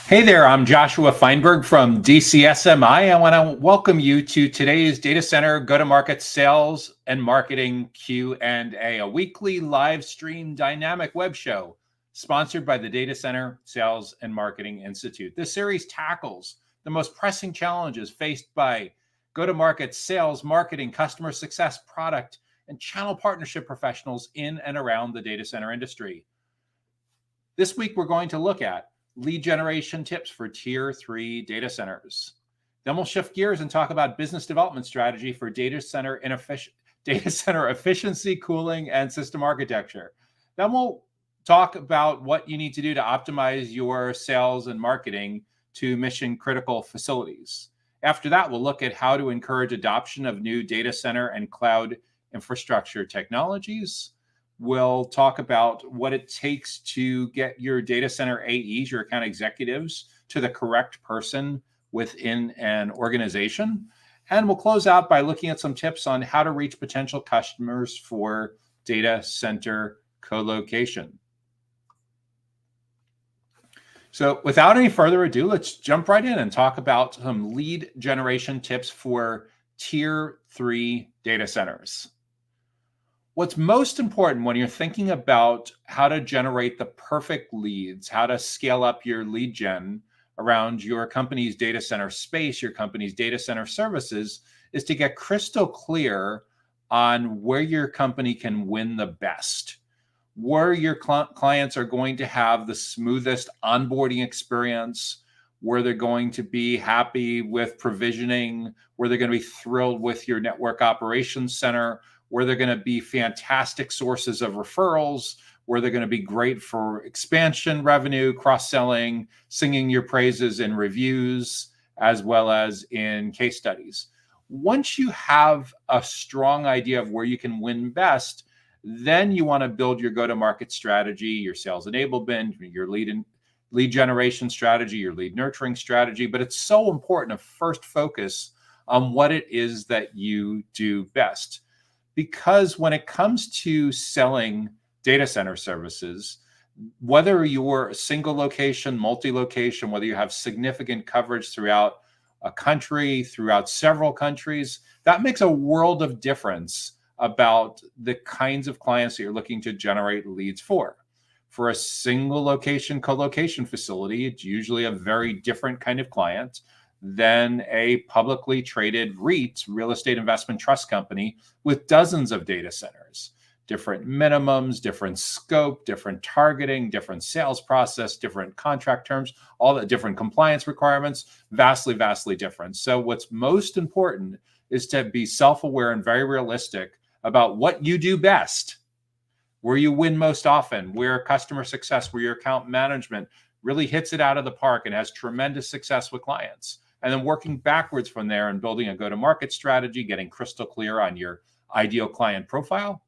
Hey there, I'm Joshua Feinberg from DCSMI. I want to welcome you to today's Data Center Go-to-Market Sales and Marketing Q&A, a weekly live stream dynamic web show sponsored by the Data Center Sales and Marketing Institute. This series tackles the most pressing challenges faced by go-to-market sales, marketing, customer success, product, and channel partnership professionals in and around the data center industry. This week, we're going to look at lead generation tips for Tier 3 data centers. Then we'll shift gears and talk about business development strategy for data center efficiency, cooling, and system architecture. Then we'll talk about what you need to do to optimize your sales and marketing to mission-critical facilities. After that, we'll look at how to encourage adoption of new data center and cloud infrastructure technologies. We'll talk about what it takes to get your data center AEs, your account executives, to the correct person within an organization. And we'll close out by looking at some tips on how to reach potential customers for data center co-location. So without any further ado, let's jump right in and talk about some lead generation tips for Tier 3 data centers. What's most important when you're thinking about how to generate the perfect leads, how to scale up your lead gen around your company's data center space, your company's data center services, is to get crystal clear on where your company can win the best, where your clients are going to have the smoothest onboarding experience, where they're going to be happy with provisioning, where they're going to be thrilled with your network operations center, where they're going to be fantastic sources of referrals, where they're going to be great for expansion revenue, cross-selling, singing your praises in reviews, as well as in case studies. Once you have a strong idea of where you can win best, then you want to build your go-to-market strategy, your sales enablement, your lead generation strategy, your lead nurturing strategy. But it's so important to first focus on what it is that you do best. Because when it comes to selling data center services, whether you're a single location, multi-location, whether you have significant coverage throughout a country, throughout several countries, that makes a world of difference about the kinds of clients that you're looking to generate leads for. For a single location, co-location facility, it's usually a very different kind of client than a publicly traded REIT, real estate investment trust company, with dozens of data centers, different minimums, different scope, different targeting, different sales process, different contract terms, all the different compliance requirements, vastly, vastly different. So what's most important is to be self-aware and very realistic about what you do best, where you win most often, where customer success, where your account management really hits it out of the park and has tremendous success with clients. And then working backwards from there and building a go-to-market strategy, getting crystal clear on your ideal client profile,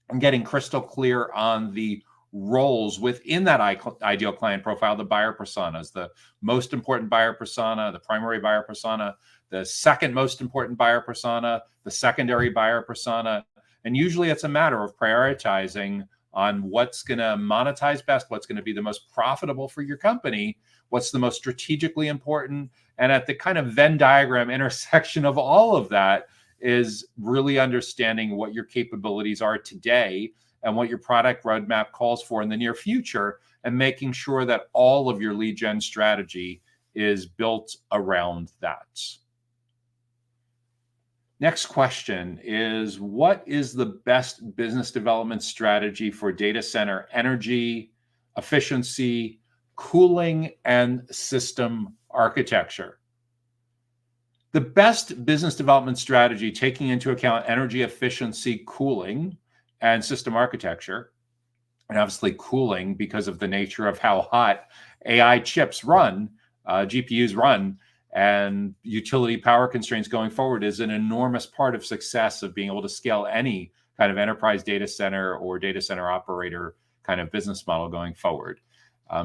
and getting crystal clear on the roles within that ideal client profile, the buyer personas, the most important buyer persona, the primary buyer persona, the second most important buyer persona, the secondary buyer persona. And usually it's a matter of prioritizing on what's going to monetize best, what's going to be the most profitable for your company, what's the most strategically important. And at the kind of Venn diagram intersection of all of that is really understanding what your capabilities are today and what your product roadmap calls for in the near future, and making sure that all of your lead gen strategy is built around that. Next question is, what is the best business development strategy for data center energy, efficiency, cooling, and system architecture? The best business development strategy, taking into account energy efficiency, cooling, and system architecture, and obviously cooling because of the nature of how hot AI chips run, GPUs run, and utility power constraints going forward, is an enormous part of success of being able to scale any kind of enterprise data center or data center operator kind of business model going forward.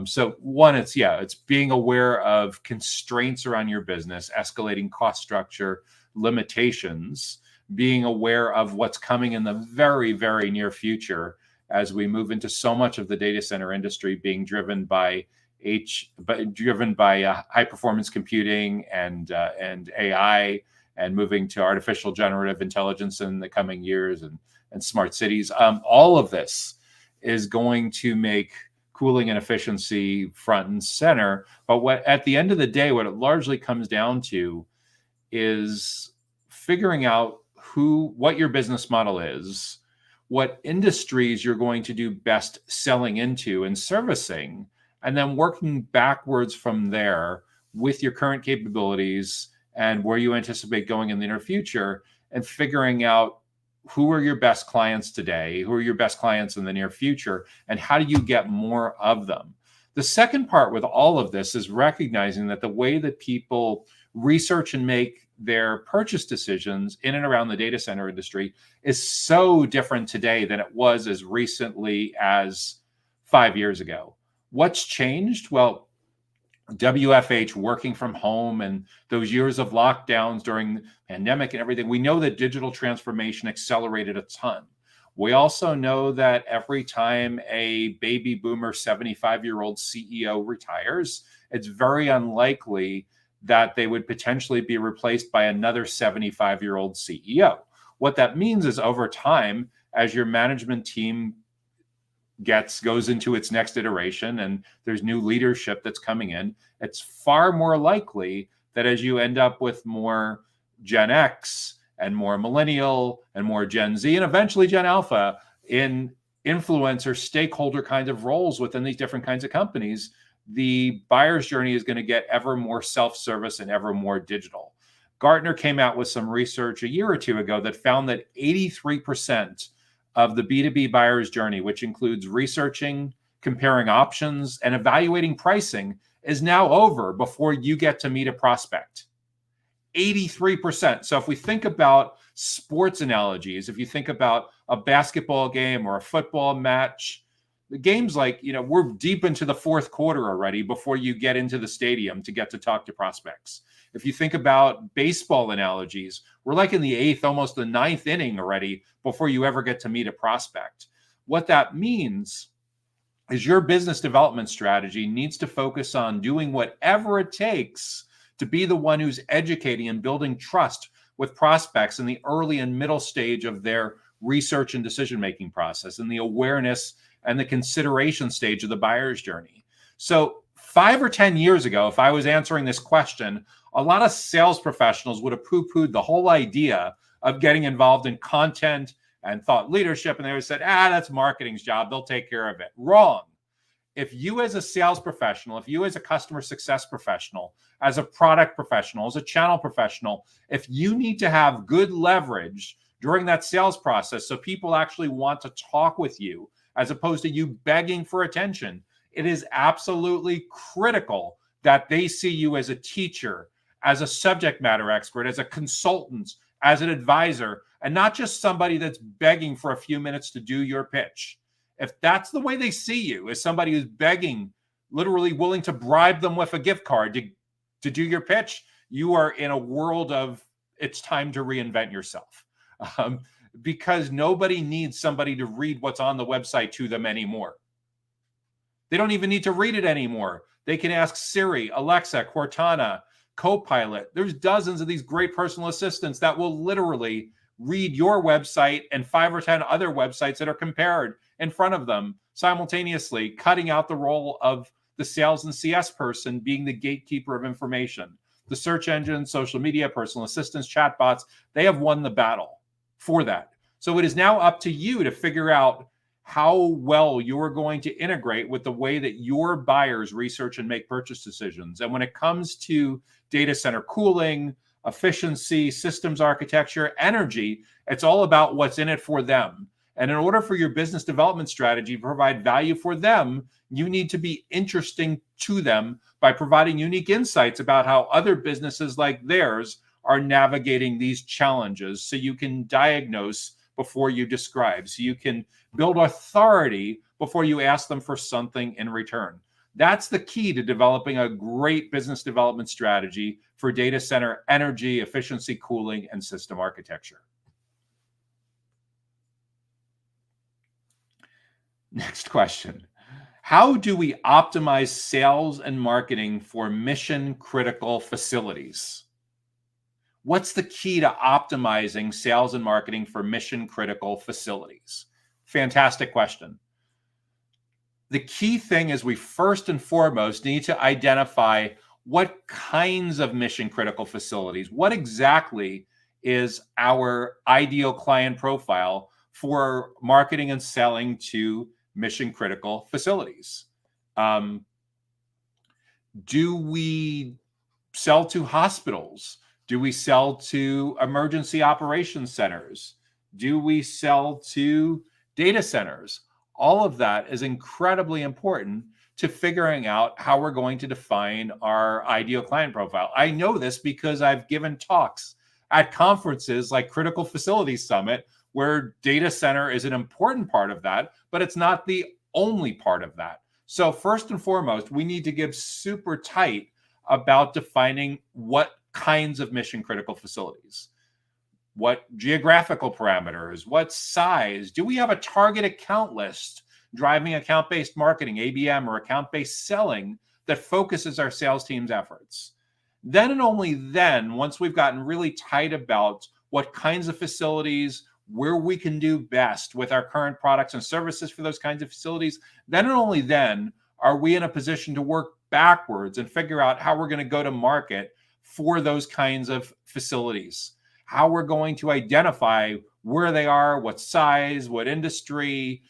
So one, it's being aware of constraints around your business, escalating cost structure, limitations, being aware of what's coming in the very, very near future as we move into so much of the data center industry being driven by high performance computing and AI, and moving to artificial generative intelligence in the coming years, and smart cities. All of this is going to make cooling and efficiency front and center. But at the end of the day, what it largely comes down to is figuring out what your business model is, what industries you're going to do best selling into and servicing, and then working backwards from there with your current capabilities and where you anticipate going in the near future, and figuring out who are your best clients today, who are your best clients in the near future, and how do you get more of them. The second part with all of this is recognizing that the way that people research and make their purchase decisions in and around the data center industry is so different today than it was as recently as 5 years ago. What's changed? Well, WFH, working from home, and those years of lockdowns during the pandemic and everything, we know that digital transformation accelerated a ton. We also know that every time a baby boomer 75-year-old CEO retires, it's very unlikely that they would potentially be replaced by another 75-year-old CEO. What that means is, over time, as your management team goes into its next iteration and there's new leadership that's coming in, it's far more likely that as you end up with more Gen X and more millennial and more Gen Z and eventually Gen Alpha in influencer stakeholder kind of roles within these different kinds of companies, the buyer's journey is going to get ever more self-service and ever more digital. Gartner came out with some research a year or two ago that found that 83% of the B2B buyer's journey, which includes researching, comparing options, and evaluating pricing, is now over before you get to meet a prospect. 83%. So if we think about sports analogies, if you think about a basketball game or a football match, the game's like, we're deep into the fourth quarter already before you get into the stadium to get to talk to prospects. If you think about baseball analogies, we're like in the eighth, almost the ninth inning already before you ever get to meet a prospect. What that means is your business development strategy needs to focus on doing whatever it takes to be the one who's educating and building trust with prospects in the early and middle stage of their research and decision-making process, and the awareness and the consideration stage of the buyer's journey. So 5 or 10 years ago, if I was answering this question, a lot of sales professionals would have poo-pooed the whole idea of getting involved in content and thought leadership, and they would have said, that's marketing's job, they'll take care of it. Wrong. If you as a sales professional, if you as a customer success professional, as a product professional, as a channel professional, if you need to have good leverage during that sales process so people actually want to talk with you as opposed to you begging for attention, it is absolutely critical that they see you as a teacher, as a subject matter expert, as a consultant, as an advisor, and not just somebody that's begging for a few minutes to do your pitch. If that's the way they see you, as somebody who's begging, literally willing to bribe them with a gift card to do your pitch, you are in a world of it's time to reinvent yourself. because nobody needs somebody to read what's on the website to them anymore. They don't even need to read it anymore. They can ask Siri, Alexa, Cortana, Copilot. There's dozens of these great personal assistants that will literally read your website and 5 or 10 other websites that are compared in front of them simultaneously, cutting out the role of the sales and CS person being the gatekeeper of information. The search engine, social media, personal assistants, chatbots, they have won the battle for that. So it is now up to you to figure out how well you're going to integrate with the way that your buyers research and make purchase decisions. And when it comes to data center cooling, efficiency, systems architecture, energy, it's all about what's in it for them. And in order for your business development strategy to provide value for them, you need to be interesting to them by providing unique insights about how other businesses like theirs are navigating these challenges, so you can diagnose before you describe, so you can build authority before you ask them for something in return. That's the key to developing a great business development strategy for data center energy, efficiency, cooling, and system architecture. Next question. How do we optimize sales and marketing for mission-critical facilities? What's the key to optimizing sales and marketing for mission-critical facilities? Fantastic question. The key thing is we first and foremost need to identify what kinds of mission-critical facilities, what exactly is our ideal client profile for marketing and selling to mission-critical facilities. Do we sell to hospitals? Do we sell to emergency operations centers? Do we sell to data centers? All of that is incredibly important to figuring out how we're going to define our ideal client profile. I know this because I've given talks at conferences like Critical Facilities Summit, where data center is an important part of that, but it's not the only part of that. So first and foremost, we need to get super tight about defining what kinds of mission critical facilities, what geographical parameters, what size. Do we have a target account list driving account-based marketing, ABM, or account-based selling that focuses our sales team's efforts? Then and only then, once we've gotten really tight about what kinds of facilities, where we can do best with our current products and services for those kinds of facilities, then and only then are we in a position to work backwards and figure out how we're going to go to market for those kinds of facilities, how we're going to identify where they are, what size, what industry,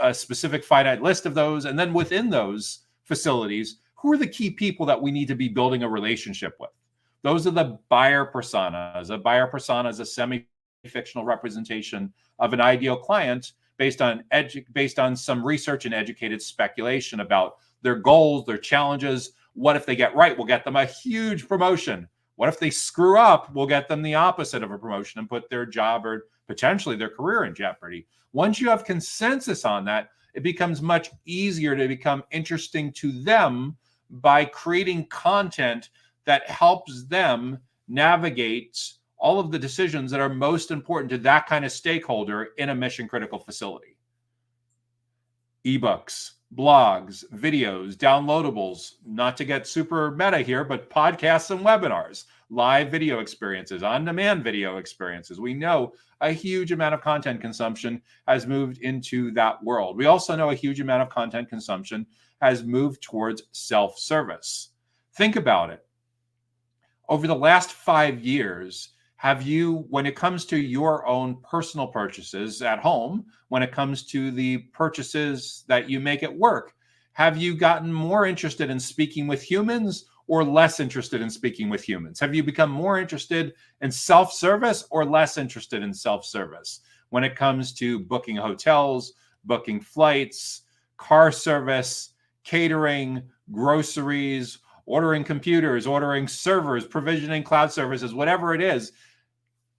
a specific finite list of those, and then within those facilities, who are the key people that we need to be building a relationship with. Those are the buyer personas. A buyer persona is a semi-fictional representation of an ideal client based on some research and educated speculation about their goals, their challenges. What if they get right? We'll get them a huge promotion. What if they screw up? We'll get them the opposite of a promotion and put their job or potentially their career in jeopardy. Once you have consensus on that, it becomes much easier to become interesting to them by creating content that helps them navigate all of the decisions that are most important to that kind of stakeholder in a mission critical facility. Ebooks, blogs, videos, downloadables, not to get super meta here, but podcasts and webinars, live video experiences, on-demand video experiences. We know a huge amount of content consumption has moved into that world. We also know a huge amount of content consumption has moved towards self-service. Think about it. Over the last 5 years, have you, when it comes to your own personal purchases at home, when it comes to the purchases that you make at work, have you gotten more interested in speaking with humans or less interested in speaking with humans? Have you become more interested in self-service or less interested in self-service when it comes to booking hotels, booking flights, car service, catering, groceries, ordering computers, ordering servers, provisioning cloud services, whatever it is?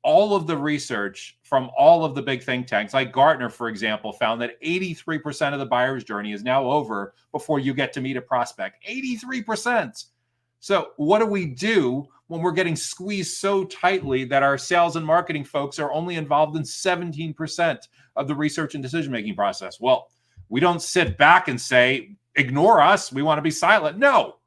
All of the research from all of the big think tanks, like Gartner, for example, found that 83% of the buyer's journey is now over before you get to meet a prospect. 83%. So what do? when we're getting squeezed so tightly that our sales and marketing folks are only involved in 17% of the research and decision-making process? Well, we don't sit back and say, ignore us, we want to be silent. No,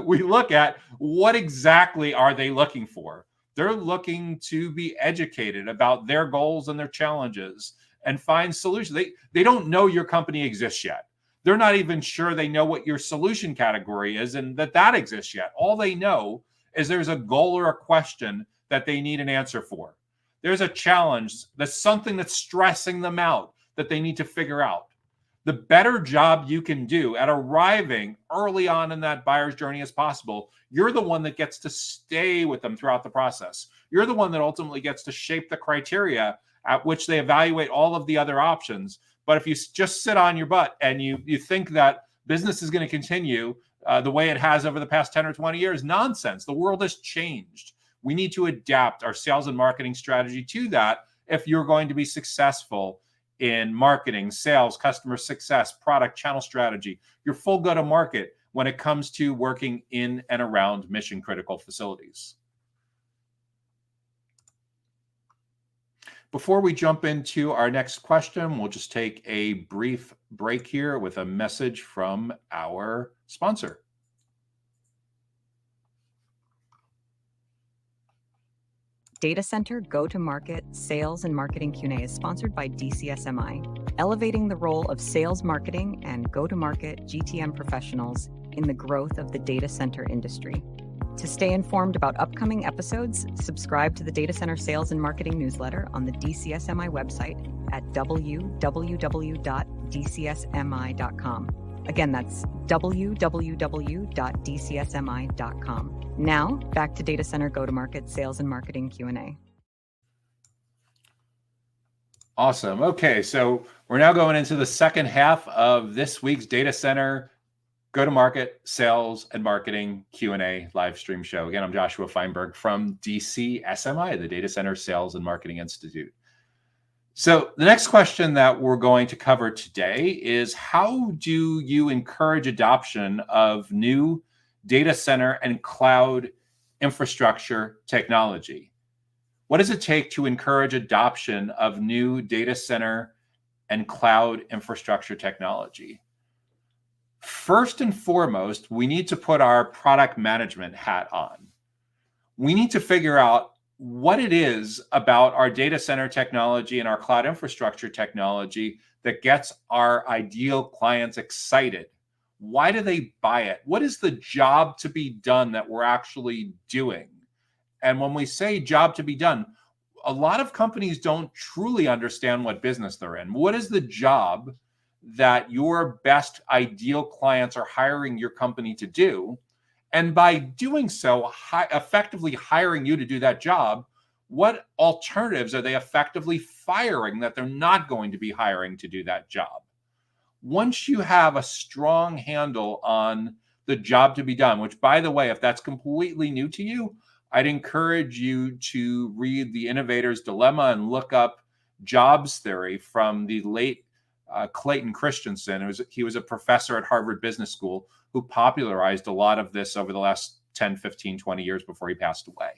we look at what exactly are they looking for. They're looking to be educated about their goals and their challenges and find solutions. They don't know your company exists yet. They're not even sure they know what your solution category is and that exists yet. All they know is there's a goal or a question that they need an answer for. There's a challenge, that's something that's stressing them out that they need to figure out. The better job you can do at arriving early on in that buyer's journey as possible, you're the one that gets to stay with them throughout the process. You're the one that ultimately gets to shape the criteria at which they evaluate all of the other options. But if you just sit on your butt and you think that business is going to continue the way it has over the past 10 or 20 years, nonsense. The world has changed. We need to adapt our sales and marketing strategy to that if you're going to be successful in marketing, sales, customer success, product, channel strategy, your full go-to-market when it comes to working in and around mission-critical facilities. Before we jump into our next question, we'll just take a brief break here with a message from our sponsor. Data Center Go-to-Market Sales and Marketing Q&A is sponsored by DCSMI, elevating the role of sales, marketing, and go-to-market GTM professionals in the growth of the data center industry. To stay informed about upcoming episodes, subscribe to the Data Center Sales and Marketing newsletter on the DCSMI website at www.dcsmi.com. Again, that's www.dcsmi.com. Now, back to Data Center Go-to-Market Sales and Marketing Q&A. Awesome. Okay, so we're now going into the second half of this week's Data Center Go-to-Market Sales and Marketing Q&A live stream show. Again, I'm Joshua Feinberg from DCSMI, the Data Center Sales and Marketing Institute. So the next question that we're going to cover today is, how do you encourage adoption of new data center and cloud infrastructure technology? What does it take to encourage adoption of new data center and cloud infrastructure technology? First and foremost, we need to put our product management hat on. We need to figure out what it is about our data center technology and our cloud infrastructure technology that gets our ideal clients excited. Why do they buy it? What is the job to be done that we're actually doing? And when we say job to be done, a lot of companies don't truly understand what business they're in. What is the job that your best ideal clients are hiring your company to do? And by doing so, effectively hiring you to do that job, what alternatives are they effectively firing that they're not going to be hiring to do that job? Once you have a strong handle on the job to be done, which, by the way, if that's completely new to you, I'd encourage you to read The Innovator's Dilemma and look up jobs theory from the late Clayton Christensen. He was a professor at Harvard Business School who popularized a lot of this over the last 10, 15, 20 years before he passed away,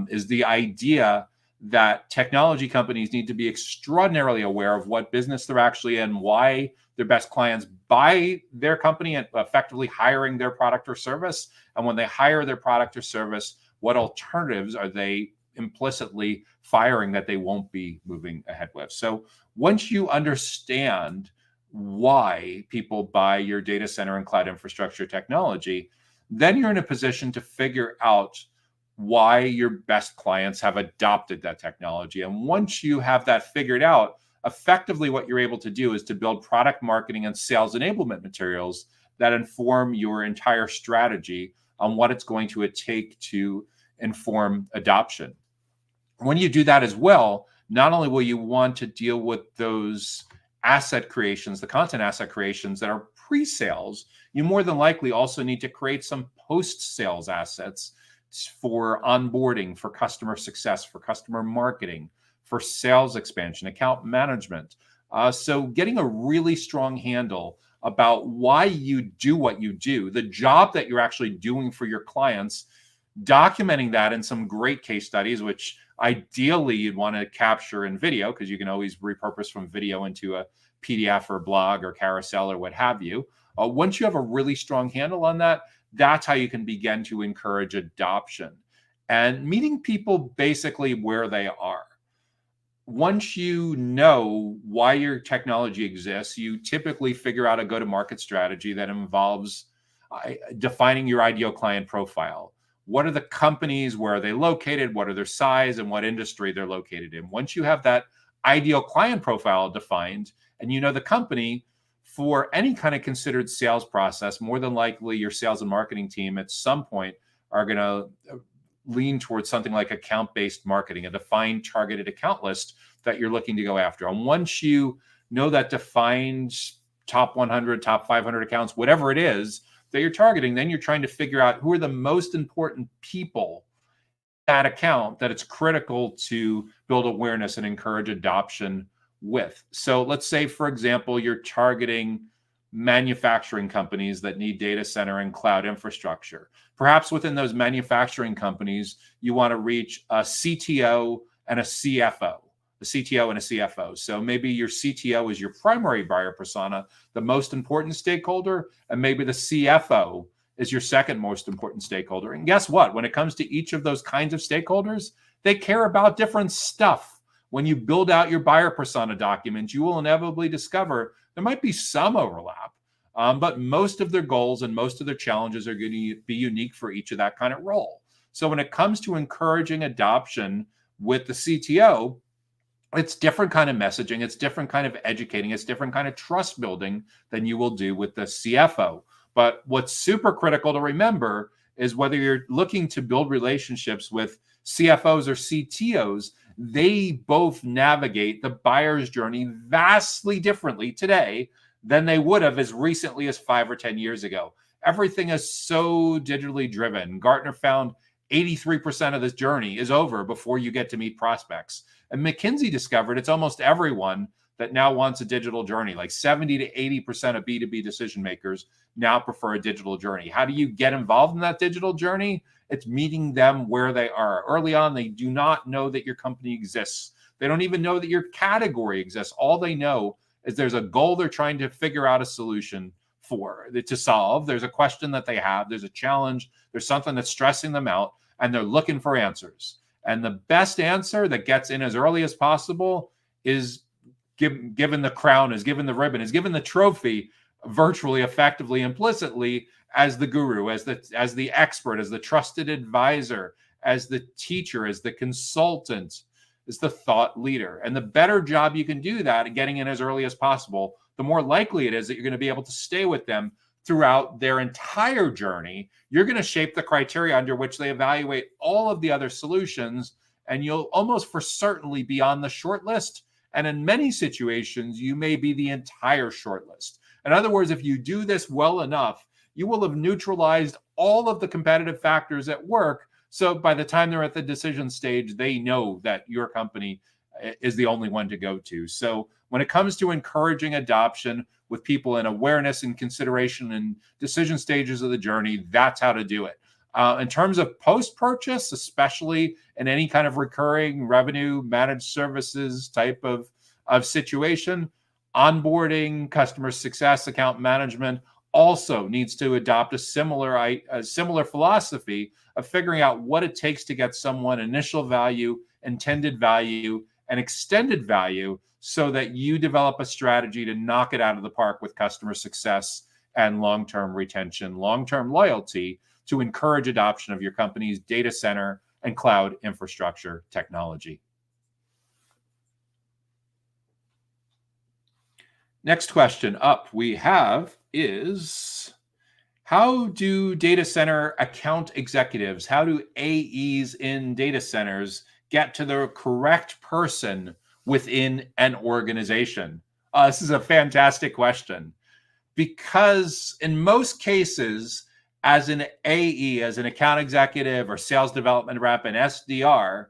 is the idea that technology companies need to be extraordinarily aware of what business they're actually in, why their best clients buy their company, and effectively hiring their product or service. And when they hire their product or service, what alternatives are they implicitly firing that they won't be moving ahead with? So once you understand why people buy your data center and cloud infrastructure technology, then you're in a position to figure out why your best clients have adopted that technology. And once you have that figured out, effectively what you're able to do is to build product marketing and sales enablement materials that inform your entire strategy on what it's going to take to inform adoption. When you do that as well, not only will you want to deal with those asset creations, the content asset creations that are pre-sales, you more than likely also need to create some post-sales assets for onboarding, for customer success, for customer marketing, for sales expansion, account management. So getting a really strong handle about why you do what you do, the job that you're actually doing for your clients, documenting that in some great case studies, which ideally you'd want to capture in video, because you can always repurpose from video into a PDF or blog or carousel or what have you. Once you have a really strong handle on that, that's how you can begin to encourage adoption and meeting people basically where they are. Once you know why your technology exists, you typically figure out a go-to-market strategy that involves defining your ideal client profile. What are the companies? Where are they located? What are their size and what industry they're located in? Once you have that ideal client profile defined and you know the company, for any kind of considered sales process, more than likely your sales and marketing team at some point are going to lean towards something like account-based marketing, a defined targeted account list that you're looking to go after. And once you know that defined top 100, top 500 accounts, whatever it is that you're targeting, then you're trying to figure out who are the most important people in that account that it's critical to build awareness and encourage adoption with. So let's say, for example, you're targeting manufacturing companies that need data center and cloud infrastructure. Perhaps within those manufacturing companies, you want to reach a CTO and a CFO, a CTO and a CFO. So maybe your CTO is your primary buyer persona, the most important stakeholder, and maybe the CFO is your second most important stakeholder. And guess what? When it comes to each of those kinds of stakeholders, they care about different stuff. When you build out your buyer persona document, you will inevitably discover there might be some overlap, but most of their goals and most of their challenges are going to be unique for each of that kind of role. So when it comes to encouraging adoption with the CTO, it's different kind of messaging, it's different kind of educating, it's different kind of trust building than you will do with the CFO. But what's super critical to remember is whether you're looking to build relationships with CFOs or CTOs, they both navigate the buyer's journey vastly differently today than they would have as recently as 5 or 10 years ago. Everything is so digitally driven. Gartner found 83% of this journey is over before you get to meet prospects. And McKinsey discovered it's almost everyone that now wants a digital journey. Like 70 to 80% of B2B decision makers now prefer a digital journey. How do you get involved in that digital journey? It's meeting them where they are. Early on, they do not know that your company exists. They don't even know that your category exists. All they know is there's a goal they're trying to figure out a solution for, to solve. There's a question that they have. There's a challenge. There's something that's stressing them out, and they're looking for answers. And the best answer that gets in as early as possible is given the crown, is given the ribbon, is given the trophy virtually, effectively, implicitly as the guru, as the expert, as the trusted advisor, as the teacher, as the consultant, as the thought leader. And the better job you can do that, getting in as early as possible, the more likely it is that you're going to be able to stay with them throughout their entire journey. You're going to shape the criteria under which they evaluate all of the other solutions, and you'll almost for certainly be on the short list. And in many situations, you may be the entire short list. In other words, if you do this well enough, you will have neutralized all of the competitive factors at work. So by the time they're at the decision stage, they know that your company is the only one to go to. So when it comes to encouraging adoption with people in awareness and consideration and decision stages of the journey, that's how to do it. In terms of post-purchase, especially in any kind of recurring revenue managed services type of situation, onboarding, customer success, account management also needs to adopt a similar philosophy of figuring out what it takes to get someone initial value, intended value, and extended value, so that you develop a strategy to knock it out of the park with customer success and long-term retention, long-term loyalty, to encourage adoption of your company's data center and cloud infrastructure technology. Next question up we have is, how do data center account executives, how do AEs in data centers get to the correct person within an organization? This is a fantastic question, because in most cases, as an AE, as an account executive or sales development rep, an SDR,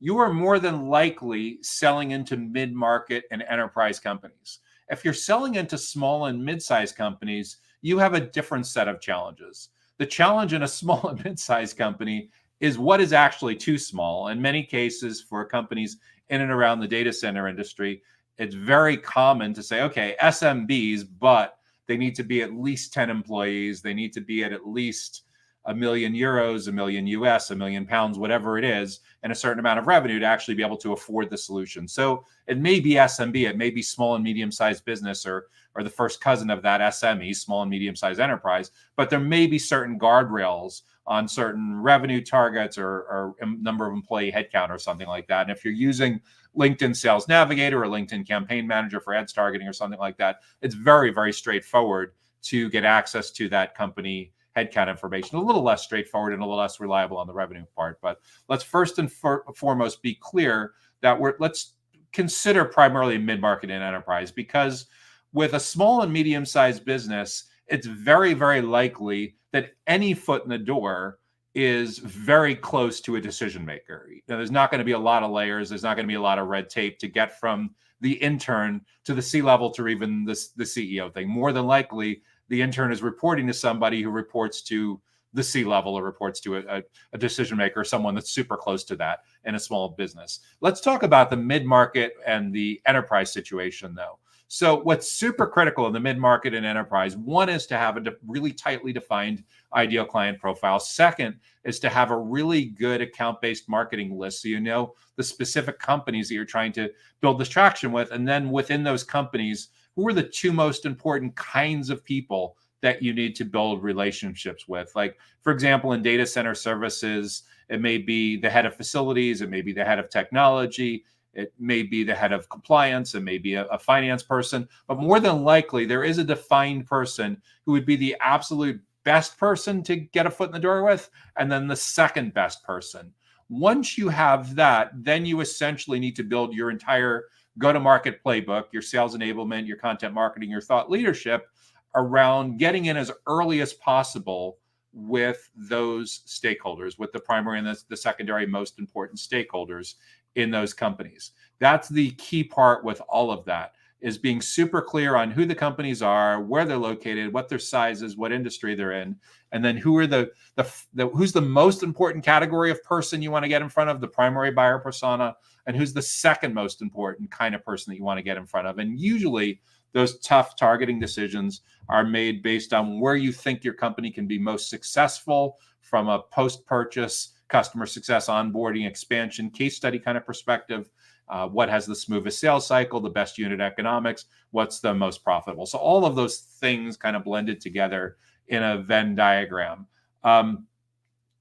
you are more than likely selling into mid-market and enterprise companies. If you're selling into small and mid-sized companies, you have a different set of challenges. The challenge in a small and mid-sized company is what is actually too small. In many cases, for companies in and around the data center industry, it's very common to say, okay, SMBs, but they need to be at least 10 employees. They need to be at least €1 million, $1 million, £1 million, whatever it is, and a certain amount of revenue to actually be able to afford the solution. So it may be SMB, it may be small and medium-sized business, or the first cousin of that SME, small and medium-sized enterprise, but there may be certain guardrails on certain revenue targets or number of employee headcount or something like that. And if you're using LinkedIn Sales Navigator or LinkedIn Campaign Manager for ads targeting or something like that, it's very, very straightforward to get access to that company headcount information. A little less straightforward and a little less reliable on the revenue part. But let's first and foremost be clear that let's consider primarily mid-market and enterprise, because with a small and medium-sized business, it's very, very likely that any foot in the door is very close to a decision maker. Now, there's not going to be a lot of layers. There's not going to be a lot of red tape to get from the intern to the C-level to even the CEO thing. More than likely, the intern is reporting to somebody who reports to the C-level or reports to a decision maker, someone that's super close to that in a small business. Let's talk about the mid-market and the enterprise situation, though. So what's super critical in the mid-market and enterprise, one is to have a really tightly defined ideal client profile. Second is to have a really good account-based marketing list, so you know the specific companies that you're trying to build this traction with. And then within those companies, who are the two most important kinds of people that you need to build relationships with? Like, for example, in data center services, it may be the head of facilities, it may be the head of technology, it may be the head of compliance, it may be a finance person, but more than likely there is a defined person who would be the absolute best person to get a foot in the door with, and then the second best person. Once you have that, then you essentially need to build your entire go-to-market playbook, your sales enablement, your content marketing, your thought leadership around getting in as early as possible with those stakeholders, with the primary and the secondary most important stakeholders in those companies. That's the key part with all of that, is being super clear on who the companies are, where they're located, what their size is, what industry they're in, and then who are who's the most important category of person you want to get in front of, the primary buyer persona, and who's the second most important kind of person that you want to get in front of. And usually those tough targeting decisions are made based on where you think your company can be most successful from a post-purchase customer success, onboarding, expansion, case study kind of perspective. What has the smoothest sales cycle, the best unit economics, what's the most profitable. So all of those things kind of blended together in a Venn diagram.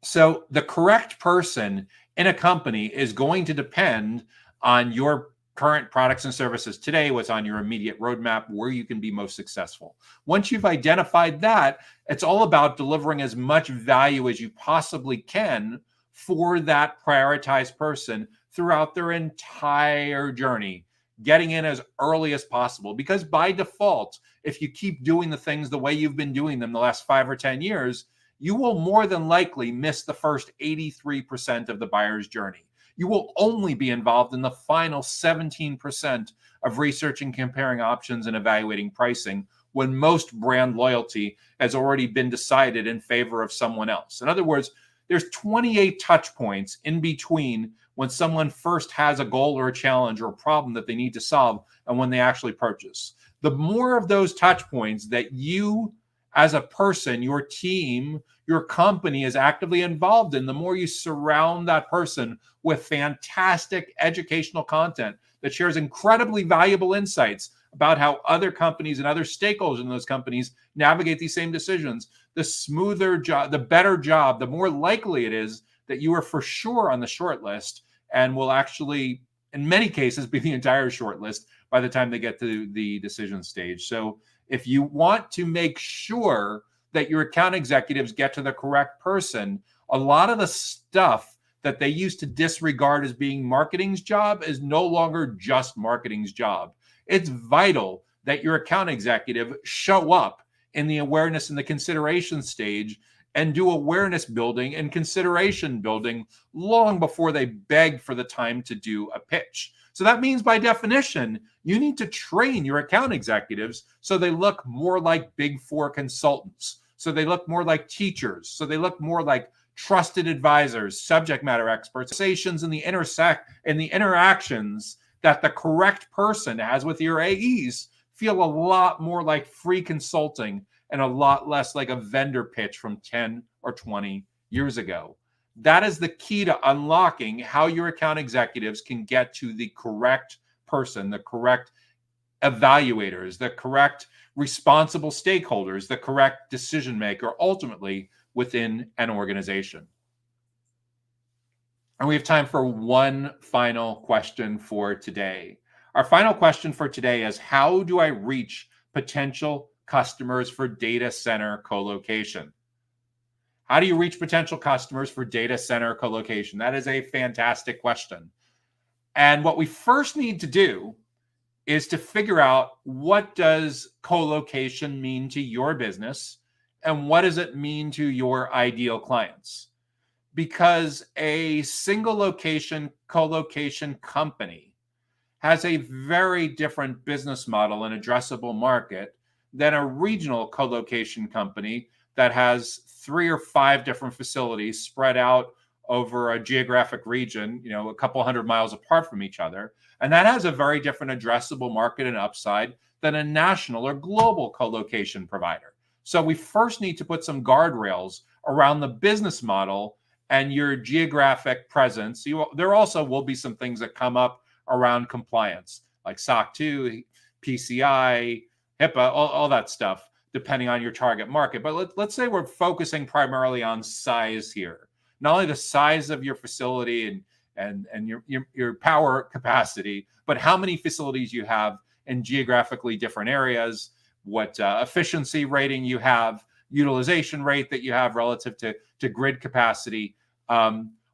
So the correct person in a company is going to depend on your current products and services today, what's on your immediate roadmap, where you can be most successful. Once you've identified that, it's all about delivering as much value as you possibly can for that prioritized person throughout their entire journey, getting in as early as possible. Because by default, if you keep doing the things the way you've been doing them the last 5 or 10 years, you will more than likely miss the first 83% of the buyer's journey. You will only be involved in the final 17% of researching, comparing options, and evaluating pricing, when most brand loyalty has already been decided in favor of someone else. In other words, there's 28 touch points in between when someone first has a goal or a challenge or a problem that they need to solve and when they actually purchase. The more of those touch points that you as a person, your team, your company is actively involved in, the more you surround that person with fantastic educational content that shares incredibly valuable insights about how other companies and other stakeholders in those companies navigate these same decisions, the smoother job, the better job, the more likely it is that you are for sure on the short list and will actually, in many cases, be the entire short list by the time they get to the decision stage. So if you want to make sure that your account executives get to the correct person, a lot of the stuff that they used to disregard as being marketing's job is no longer just marketing's job. It's vital that your account executive show up in the awareness and the consideration stage and do awareness building and consideration building long before they beg for the time to do a pitch. So that means, by definition, you need to train your account executives so they look more like Big Four consultants, so they look more like teachers, so they look more like trusted advisors, subject matter experts, conversations and the interactions that the correct person has with your AEs feel a lot more like free consulting and a lot less like a vendor pitch from 10 or 20 years ago. That is the key to unlocking how your account executives can get to the correct person, the correct evaluators, the correct responsible stakeholders, the correct decision maker ultimately within an organization. And we have time for one final question for today. Our final question for today is, how do I reach potential customers for data center co-location? How do you reach potential customers for data center co-location? That is a fantastic question. And what we first need to do is to figure out, what does co-location mean to your business and what does it mean to your ideal clients? Because a single location co-location company has a very different business model and addressable market than a regional co-location company that has 3 or 5 different facilities spread out over a geographic region, a couple hundred miles apart from each other. And that has a very different addressable market and upside than a national or global co-location provider. So we first need to put some guardrails around the business model and your geographic presence. There also will be some things that come up around compliance, like SOC 2, PCI, HIPAA, all that stuff, depending on your target market. But let's say we're focusing primarily on size here. Not only the size of your facility and your power capacity, but how many facilities you have in geographically different areas, what efficiency rating you have, utilization rate that you have relative to grid capacity.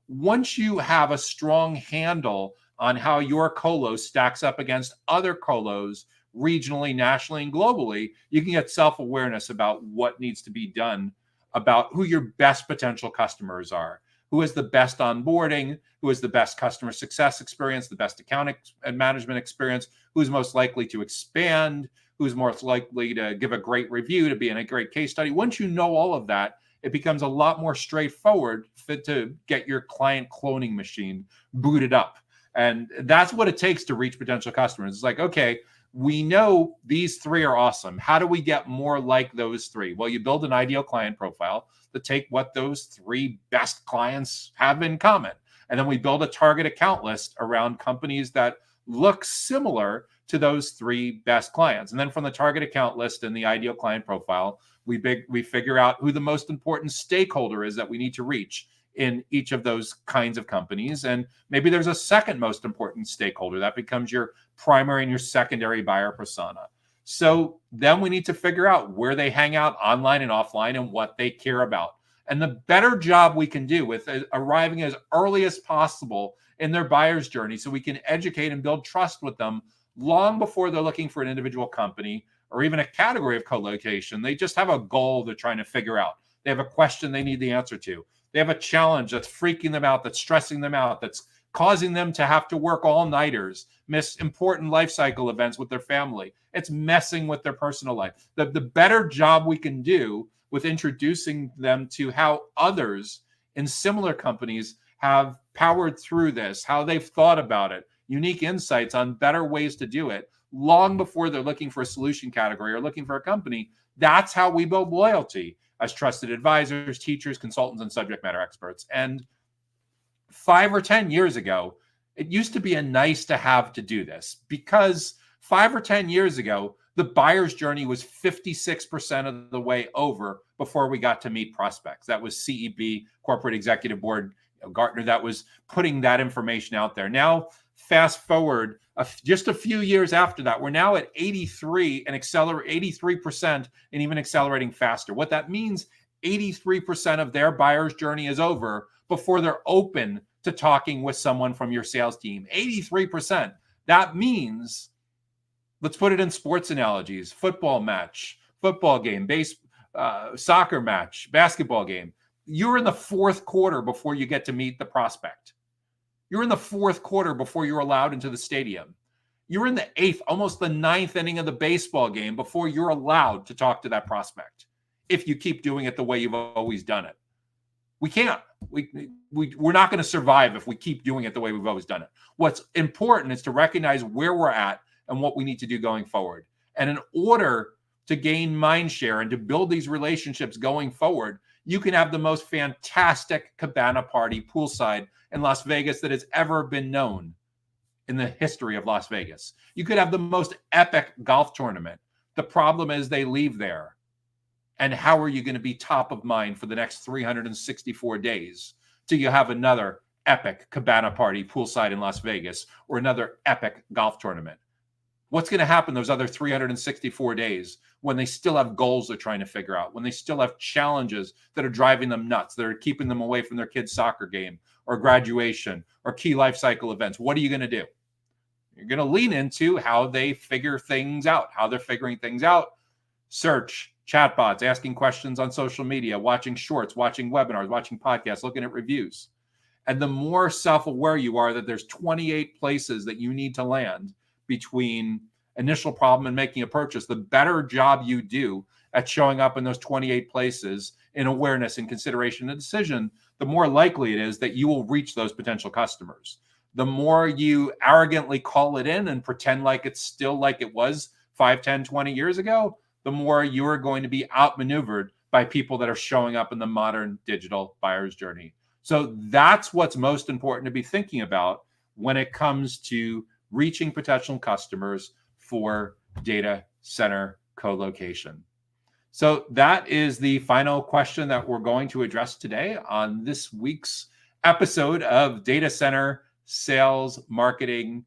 Once you have a strong handle on how your colo stacks up against other colos regionally, nationally, and globally, you can get self-awareness about what needs to be done about who your best potential customers are, who has the best onboarding, who has the best customer success experience, the best account and management experience, who's most likely to expand, who's most likely to give a great review, to be in a great case study. Once you know all of that, it becomes a lot more straightforward to get your client cloning machine booted up. And that's what it takes to reach potential customers. It's like, okay, we know these 3 are awesome. How do we get more like those 3? Well, you build an ideal client profile to take what those 3 best clients have in common. And then we build a target account list around companies that look similar to those 3 best clients. And then from the target account list and the ideal client profile, we figure out who the most important stakeholder is that we need to reach in each of those kinds of companies. And maybe there's a second most important stakeholder that becomes your primary and your secondary buyer persona. So then we need to figure out where they hang out online and offline and what they care about. And the better job we can do with arriving as early as possible in their buyer's journey, so we can educate and build trust with them long before they're looking for an individual company or even a category of co-location. They just have a goal they're trying to figure out. They have a question they need the answer to. They have a challenge that's freaking them out, that's stressing them out, that's causing them to have to work all-nighters, miss important life cycle events with their family. It's messing with their personal life. The better job we can do with introducing them to how others in similar companies have powered through this, how they've thought about it, unique insights on better ways to do it, long before they're looking for a solution category or looking for a company. That's how we build loyalty as trusted advisors, teachers, consultants, and subject matter experts. And 5 or 10 years ago, it used to be a nice to have to do this, because 5 or 10 years ago, the buyer's journey was 56% of the way over before we got to meet prospects. That was CEB, Corporate Executive Board, Gartner, that was putting that information out there. Now, fast forward just a few years after that, we're now at 83% and even accelerating faster. What that means, 83% of their buyer's journey is over before they're open to talking with someone from your sales team. 83%. That means, let's put it in sports analogies: football match, football game, soccer match, basketball game. You're in the 4th quarter before you get to meet the prospect. You're in the 4th quarter before you're allowed into the stadium. You're in the 8th, almost the 9th inning of the baseball game before you're allowed to talk to that prospect, if you keep doing it the way you've always done it. We can't. We're not going to survive if we keep doing it the way we've always done it. What's important is to recognize where we're at and what we need to do going forward. And in order to gain mind share and to build these relationships going forward, you can have the most fantastic cabana party poolside in Las Vegas that has ever been known in the history of Las Vegas. You could have the most epic golf tournament. The problem is they leave there. And how are you going to be top of mind for the next 364 days till you have another epic cabana party poolside in Las Vegas or another epic golf tournament? What's going to happen those other 364 days when they still have goals they're trying to figure out, when they still have challenges that are driving them nuts, that are keeping them away from their kid's soccer game or graduation or key life cycle events? What are you going to do? You're going to lean into how they figure things out, how they're figuring things out. Search, chatbots, asking questions on social media, watching shorts, watching webinars, watching podcasts, looking at reviews. And the more self-aware you are that there's 28 places that you need to land between initial problem and making a purchase, the better job you do at showing up in those 28 places in awareness and consideration and decision, the more likely it is that you will reach those potential customers. The more you arrogantly call it in and pretend like it's still like it was 5, 10, 20 years ago, the more you are going to be outmaneuvered by people that are showing up in the modern digital buyer's journey. So that's what's most important to be thinking about when it comes to reaching potential customers for data center co-location. So that is the final question that we're going to address today on this week's episode of Data Center Sales, Marketing,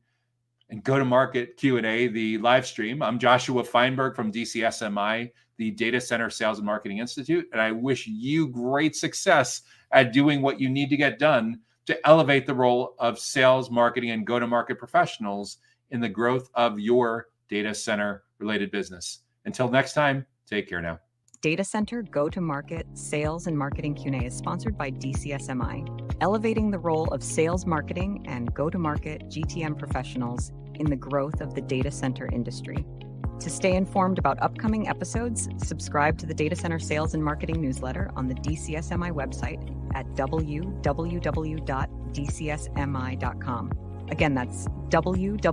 and Go-to-Market Q&A, the live stream. I'm Joshua Feinberg from DCSMI, the Data Center Sales and Marketing Institute, and I wish you great success at doing what you need to get done to elevate the role of sales, marketing, and go-to-market professionals in the growth of your data center related business. Until next time, take care now. Data Center Go-to-Market Sales and Marketing Q&A is sponsored by DCSMI, elevating the role of sales, marketing, and go-to-market GTM professionals in the growth of the data center industry. To stay informed about upcoming episodes, subscribe to the Data Center Sales and Marketing newsletter on the DCSMI website at www.dcsmi.com. Again, that's www.dcsmi.com.